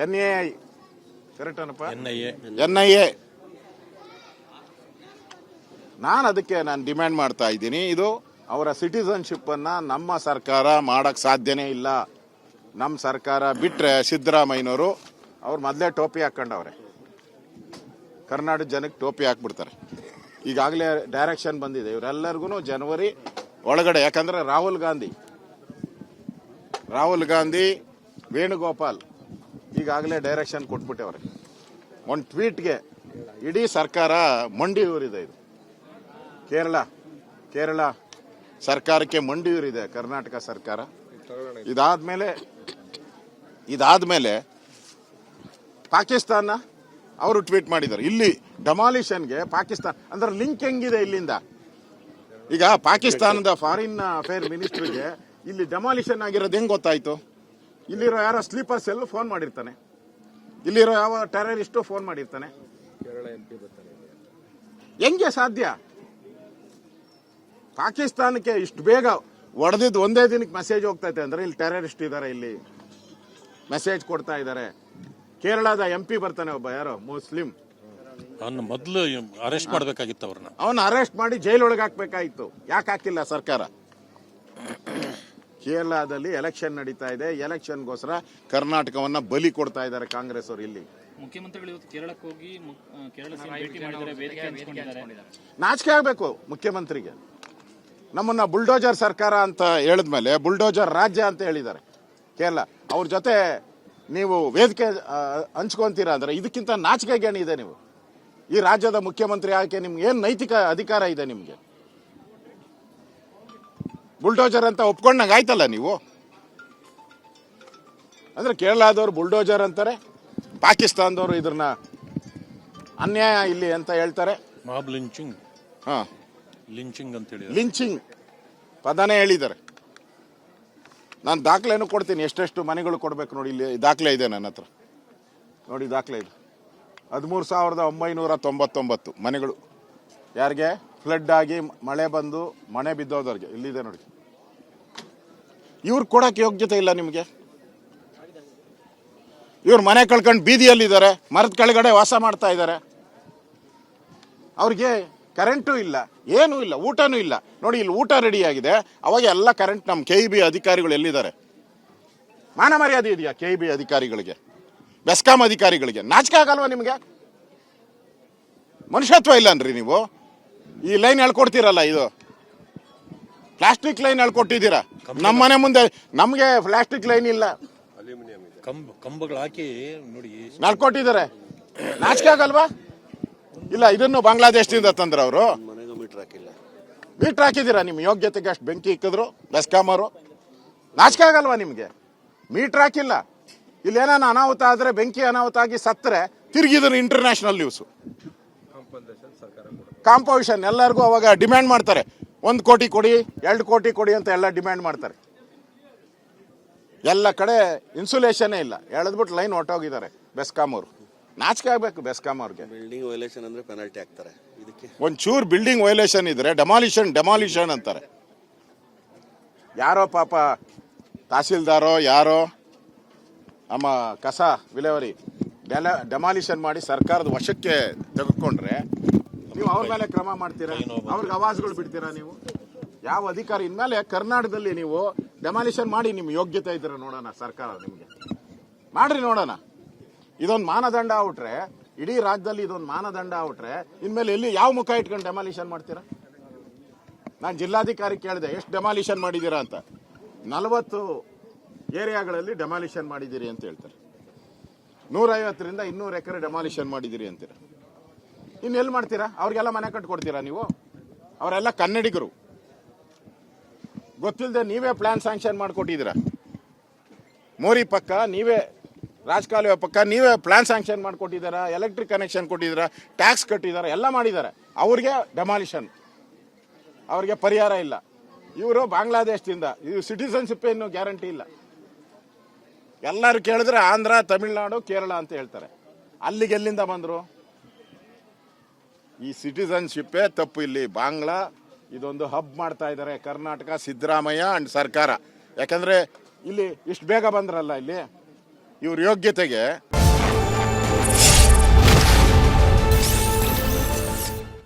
NAI correct ಏನಪ್ಪ? NIA. ನಾನು demand ಮಾಡ್ತಾ ಇದ್ದೀನಿ, ಇದು ಅವರ ಸಿಟಿಸನ್ಶಿಪ್ ಅನ್ನ ನಮ್ಮ ಸರ್ಕಾರ ಮಾಡಕ್ ಸಾಧ್ಯನೇ ಇಲ್ಲ. ನಮ್ಮ ಸರ್ಕಾರ ಬಿಟ್ರೆ ಸಿದ್ದರಾಮಯ್ಯನವರು ಅವ್ರು ಮೊದಲೇ ಟೋಪಿ ಹಾಕೊಂಡವ್ರೆ, ಕರ್ನಾಟಕ ಜನಕ್ಕೆ ಟೋಪಿ ಹಾಕ್ಬಿಡ್ತಾರೆ. ಈಗಾಗಲೇ ಡೈರೆಕ್ಷನ್ ಬಂದಿದೆ ಇವರೆಲ್ಲರಿಗೂ ಜನವರಿ ಒಳಗಡೆ. ಯಾಕಂದ್ರೆ ರಾಹುಲ್ ಗಾಂಧಿ ವೇಣುಗೋಪಾಲ್ ಈಗಾಗಲೇ ಡೈರೆಕ್ಷನ್ ಕೊಟ್ಬಿಟ್ಟವ್ರೆ. ಒಂದು ಟ್ವೀಟ್ಗೆ ಇಡೀ ಸರ್ಕಾರ ಮಂಡಿ ಊರಿದೆ. ಇದು ಕೇರಳ ಸರ್ಕಾರಕ್ಕೆ ಮಂಡಿ ಊರಿದೆ ಕರ್ನಾಟಕ ಸರ್ಕಾರ. ಇದಾದ್ಮೇಲೆ ಪಾಕಿಸ್ತಾನ ಅವರು ಟ್ವೀಟ್ ಮಾಡಿದ್ದಾರೆ, ಇಲ್ಲಿ ಡೆಮಾಲಿಷನ್ಗೆ ಪಾಕಿಸ್ತಾನ ಅಂದ್ರೆ ಲಿಂಕ್ ಹೆಂಗಿದೆ ಇಲ್ಲಿಂದ. ಈಗ ಪಾಕಿಸ್ತಾನದ ಫಾರಿನ್ ಅಫೇರ್ ಮಿನಿಸ್ಟರ್ಗೆ ಇಲ್ಲಿ ಡೆಮಾಲಿಷನ್ ಆಗಿರೋದು ಹೆಂಗ್ ಗೊತ್ತಾಯ್ತು? ಇಲ್ಲಿರೋ ಯಾರೋ ಸ್ಲೀಪರ್ ಸೆಲ್ ಫೋನ್ ಮಾಡಿರ್ತಾನೆ, ಇಲ್ಲಿರೋ ಯಾವ ಟೆರರಿಸ್ಟು ಫೋನ್ ಮಾಡಿರ್ತಾನೆ. ಹೆಂಗೆ ಸಾಧ್ಯ? ಪಾಕಿಸ್ತಾನಕ್ಕೆ ಇಷ್ಟು ಬೇಗ ಹೊಡೆದಿದ್ದು ಒಂದೇ ದಿನಕ್ಕೆ ಮೆಸೇಜ್ ಹೋಗ್ತೈತೆ ಅಂದ್ರೆ ಇಲ್ಲಿ ಟೆರರಿಸ್ಟ್ ಇದ್ದಾರೆ, ಇಲ್ಲಿ ಮೆಸೇಜ್ ಕೊಡ್ತಾ ಇದ್ದಾರೆ. ಕೇರಳದ MP ಬರ್ತಾನೆ ಒಬ್ಬ, ಯಾರೋ ಮುಸ್ಲಿಂ, ಮೊದಲು ಅರೆಸ್ಟ್ ಮಾಡಬೇಕಾಗಿತ್ತು ಅವ್ರನ್ನ. ಅವನ್ನ ಅರೆಸ್ಟ್ ಮಾಡಿ ಜೈಲೊಳಗೆ ಹಾಕ್ಬೇಕಾಗಿತ್ತು. ಯಾಕೆ ಹಾಕಿಲ್ಲ ಸರ್ಕಾರ? ಕೇರಳದಲ್ಲಿ ಎಲೆಕ್ಷನ್ ನಡೀತಾ ಇದೆ, ಎಲೆಕ್ಷನ್ಗೋಸ್ಕರ ಕರ್ನಾಟಕವನ್ನ ಬಲಿ ಕೊಡ್ತಾ ಇದ್ದಾರೆ ಕಾಂಗ್ರೆಸ್ ಅವರು. ಇಲ್ಲಿ ಮುಖ್ಯಮಂತ್ರಿಗಳು ಇವತ್ತು ಕೇರಳಕ್ಕೆ ಹೋಗಿ ಕೇರಳ ಭೇಟಿ ಮಾಡಿದ್ದಾರೆ, ವೇದಿಕೆ ಹಂಚಿಕೊಂಡಿದ್ದಾರೆ. ನಾಚಿಕೆ ಆಗಬೇಕು ಮುಖ್ಯಮಂತ್ರಿಗೆ. ನಮ್ಮನ್ನ ಬುಲ್ಡೋಜರ್ ಸರ್ಕಾರ ಅಂತ ಹೇಳಿದ್ಮೇಲೆ ಬುಲ್ಡೋಜರ್ ರಾಜ್ಯ ಅಂತ ಹೇಳಿದ್ದಾರೆ ಕೇರಳ. ಅವ್ರ ಜೊತೆ ನೀವು ವೇದಿಕೆ ಹಂಚ್ಕೊಂತೀರಾ ಅಂದ್ರೆ ಇದಕ್ಕಿಂತ ನಾಚಿಕೆ ಗೇಣಿ ಇದೆ. ನೀವು ಈ ರಾಜ್ಯದ ಮುಖ್ಯಮಂತ್ರಿ ಆಗಕ್ಕೆ ನಿಮ್ಗೆ ಏನ್ ನೈತಿಕ ಅಧಿಕಾರ ಇದೆ ನಿಮ್ಗೆ? ಬುಲ್ಡೋಜರ್ ಅಂತ ಒಪ್ಕೊಂಡಂಗೆ ಆಯ್ತಲ್ಲ ನೀವು. ಅಂದ್ರೆ ಕೇರಳದವ್ರು ಬುಲ್ಡೋಜರ್ ಅಂತಾರೆ, ಪಾಕಿಸ್ತಾನದವರು ಇದನ್ನ ಅನ್ಯಾಯ ಇಲ್ಲಿ ಅಂತ ಹೇಳ್ತಾರೆ. ಲಿಂಚಿಂಗ್ ಪದನೇ ಹೇಳಿದ್ದಾರೆ. ನಾನು ದಾಖಲೆನೂ ಕೊಡ್ತೀನಿ, ಎಷ್ಟೆಷ್ಟು ಮನೆಗಳು ಕೊಡ್ಬೇಕು ನೋಡಿ. ಇಲ್ಲಿ ದಾಖಲೆ ಇದೆ ನನ್ನ ಹತ್ರ, ನೋಡಿ ದಾಖಲೆ ಇದೆ. 13,999 ಮನೆಗಳು ಯಾರಿಗೆ ಫ್ಲಡ್ ಆಗಿ ಮಳೆ ಬಂದು ಮನೆ ಬಿದ್ದೋದವ್ರಿಗೆ ಇಲ್ಲಿದೆ ನೋಡಿ. ಇವ್ರು ಕೊಡಕ್ಕೆ ಯೋಗ್ಯತೆ ಇಲ್ಲ ನಿಮಗೆ. ಇವ್ರು ಮನೆ ಕಳ್ಕೊಂಡು ಬೀದಿಯಲ್ಲಿದ್ದಾರೆ, ಮರದ ಕೆಳಗಡೆ ವಾಸ ಮಾಡ್ತಾ ಇದ್ದಾರೆ. ಅವ್ರಿಗೆ ಕರೆಂಟು ಇಲ್ಲ, ಏನೂ ಇಲ್ಲ, ಊಟನೂ ಇಲ್ಲ. ನೋಡಿ ಇಲ್ಲಿ ಊಟ ರೆಡಿ ಆಗಿದೆ, ಅವಾಗ ಎಲ್ಲ ಕರೆಂಟ್. ನಮ್ಮ KEB ಅಧಿಕಾರಿಗಳು ಎಲ್ಲಿದ್ದಾರೆ? ಮಾನ ಮರ್ಯಾದೆ ಇದೆಯಾ KEB ಅಧಿಕಾರಿಗಳಿಗೆ, ಬೆಸ್ಕಾಂ ಅಧಿಕಾರಿಗಳಿಗೆ? ನಾಚಿಕೆ ಆಗಲ್ವಾ ನಿಮಗೆ? ಮನುಷ್ಯತ್ವ ಇಲ್ಲ ಅನ್ರಿ ನೀವು? ಈ ಲೈನ್ ಹೇಳ್ಕೊಡ್ತೀರಲ್ಲ, ಇದು ಪ್ಲಾಸ್ಟಿಕ್ ಲೈನ್ ಹೇಳ್ಕೊಟ್ಟಿದ್ದೀರಾ. ನಮ್ಮ ಮನೆ ಮುಂದೆ ನಮ್ಗೆ ಪ್ಲಾಸ್ಟಿಕ್ ಲೈನ್ ಇಲ್ಲ, ಕಂಬಗಳು ಹಾಕಿ ನೋಡಿ ನಡ್ಕೊಟ್ಟಿದ್ದಾರೆ. ನಾಚಿಕೆ ಆಗಲ್ವಾ? ಇಲ್ಲ, ಇದನ್ನು ಬಾಂಗ್ಲಾದೇಶದಿಂದ ತಂದ್ರ ಅವರು. ಮೀಟರ್ ಹಾಕಿದ್ದೀರಾ? ನಿಮ್ಮ ಯೋಗ್ಯತೆಗೆ ಅಷ್ಟು ಬೆಂಕಿ ಇಕ್ಕಿದ್ರು ಬೆಸ್ಕಾಂ ಅವರು. ನಾಚಿಕೆ ಆಗಲ್ವಾ ನಿಮ್ಗೆ? ಮೀಟರ್ ಹಾಕಿಲ್ಲ. ಇಲ್ಲಿ ಏನಾನ ಅನಾಹುತ ಆದ್ರೆ, ಬೆಂಕಿ ಅನಾಹುತ ಆಗಿ ಸತ್ತರೆ ತಿರುಗಿದ್ರು ಇಂಟರ್ನ್ಯಾಷನಲ್ ನ್ಯೂಸ್. ಕಾಂಪೋಸಿಷನ್ ಎಲ್ಲರಿಗೂ ಅವಾಗ ಡಿಮ್ಯಾಂಡ್ ಮಾಡ್ತಾರೆ, 1 ಕೋಟಿ ಕೊಡಿ, 2 ಕೋಟಿ ಕೊಡಿ ಅಂತ ಎಲ್ಲ ಡಿಮ್ಯಾಂಡ್ ಮಾಡ್ತಾರೆ. ಎಲ್ಲ ಕಡೆ ಇನ್ಸುಲೇಷನ್ನೇ ಇಲ್ಲ, ಎಳೆದ್ಬಿಟ್ಟು ಲೈನ್ ಹೊಟ್ಟೋಗಿದ್ದಾರೆ ಬೆಸ್ಕಾಂ ಅವರು. ನಾಚಿಕೆ ಆಗ್ಬೇಕು ಬೆಸ್ಕಾಂ ಅವ್ರಿಗೆ. ಬಿಲ್ಡಿಂಗ್ ವೈಲೇಷನ್ ಅಂದ್ರೆ ಪೆನಾಲ್ಟಿ ಹಾಕ್ತಾರೆ. ಇದಕ್ಕೆ ಒಂಚೂರು ಬಿಲ್ಡಿಂಗ್ ವೈಲೇಷನ್ ಇದ್ರೆ ಡೆಮಾಲಿಷನ್ ಅಂತಾರೆ. ಯಾರೋ ಪಾಪ ತಹಸೀಲ್ದಾರೋ ಯಾರೋ ನಮ್ಮ ಕಸ ವಿಲೇವಾರಿ ಡೆಮಾಲಿಷನ್ ಮಾಡಿ ಸರ್ಕಾರದ ವಶಕ್ಕೆ ತೆಗೆದುಕೊಂಡ್ರೆ ನೀವು ಅವ್ರ ಮೇಲೆ ಕ್ರಮ ಮಾಡ್ತೀರಾ? ಅವ್ರಿಗೆ ಆವಾಜ್ಗಳು ಬಿಡ್ತೀರಾ ನೀವು? ಯಾವ ಅಧಿಕಾರಿ? ಇನ್ಮೇಲೆ ಕರ್ನಾಟಕದಲ್ಲಿ ನೀವು ಡೆಮಾಲಿಷನ್ ಮಾಡಿ, ನಿಮ್ಮ ಯೋಗ್ಯತೆ ಇದ್ರೆ ನೋಡೋಣ. ಸರ್ಕಾರ ನಿಮ್ಗೆ ಮಾಡ್ರಿ ನೋಡೋಣ. ಇದೊಂದು ಮಾನದಂಡ ಆಗ್ಬಿಟ್ರೆ, ಇಡೀ ರಾಜ್ಯದಲ್ಲಿ ಇದೊಂದು ಮಾನದಂಡ ಆಗ್ಬಿಟ್ರೆ ಇನ್ಮೇಲೆ ಎಲ್ಲಿ ಯಾವ ಮುಖ ಇಟ್ಕೊಂಡು ಡೆಮಾಲಿಷನ್ ಮಾಡ್ತೀರಾ? ನಾನು ಜಿಲ್ಲಾಧಿಕಾರಿ ಕೇಳಿದೆ, ಎಷ್ಟು ಡೆಮಾಲಿಷನ್ ಮಾಡಿದ್ದೀರಾ ಅಂತ. 40 ಏರಿಯಾಗಳಲ್ಲಿ ಡೆಮಾಲಿಷನ್ ಮಾಡಿದ್ದೀರಿ ಅಂತ ಹೇಳ್ತಾರೆ. 150ರಿಂದ 200 ಎಕರೆ ಡೆಮಾಲಿಷನ್ ಮಾಡಿದ್ದೀರಿ ಅಂತೀರ. ಇನ್ನೆಲ್ಲಿ ಮಾಡ್ತೀರಾ? ಅವ್ರಿಗೆಲ್ಲ ಮನೆ ಕಟ್ಕೊಡ್ತೀರಾ ನೀವು? ಅವರೆಲ್ಲ ಕನ್ನಡಿಗರು. ಗೊತ್ತಿಲ್ಲದೆ ನೀವೇ ಪ್ಲಾನ್ ಸ್ಯಾಂಕ್ಷನ್ ಮಾಡಿಕೊಟ್ಟಿದ್ದೀರಾ. ಮೋರಿ ಪಕ್ಕ ನೀವೇ, ರಾಜಕಾಲುವೆ ಪಕ್ಕ ನೀವೇ ಪ್ಲಾನ್ ಸ್ಯಾಂಕ್ಷನ್ ಮಾಡಿಕೊಟ್ಟಿದ್ದೀರಾ, ಎಲೆಕ್ಟ್ರಿಕ್ ಕನೆಕ್ಷನ್ ಕೊಟ್ಟಿದ್ದೀರಾ, ಟ್ಯಾಕ್ಸ್ ಕಟ್ಟಿದ್ದಾರೆ, ಎಲ್ಲ ಮಾಡಿದ್ದಾರೆ. ಅವ್ರಿಗೆ ಡೆಮಾಲಿಷನ್, ಅವ್ರಿಗೆ ಪರಿಹಾರ ಇಲ್ಲ. ಇವರು ಬಾಂಗ್ಲಾದೇಶದಿಂದ, ಇದು ಸಿಟಿಸನ್ಶಿಪ್ ಏನು ಗ್ಯಾರಂಟಿ ಇಲ್ಲ. ಎಲ್ಲರೂ ಕೇಳಿದ್ರೆ ಆಂಧ್ರ, ತಮಿಳುನಾಡು, ಕೇರಳ ಅಂತ ಹೇಳ್ತಾರೆ. ಅಲ್ಲಿಗೆ ಎಲ್ಲಿಂದ ಬಂದರು? ಈ ಸಿಟಿಸನ್ಶಿಪ್ಪೇ ತಪ್ಪು. ಇಲ್ಲಿ ಬಾಂಗ್ಲಾ ಇದೊಂದು ಹಬ್ ಮಾಡ್ತಾ ಇದ್ದಾರೆ ಕರ್ನಾಟಕ, ಸಿದ್ದರಾಮಯ್ಯ ಅಂಡ್ ಸರ್ಕಾರ. ಯಾಕಂದ್ರೆ ಇಲ್ಲಿ ಇಷ್ಟು ಬೇಗ ಬಂದ್ರಲ್ಲ, ಇಲ್ಲಿ ಇವ್ರ ಯೋಗ್ಯತೆಗೆ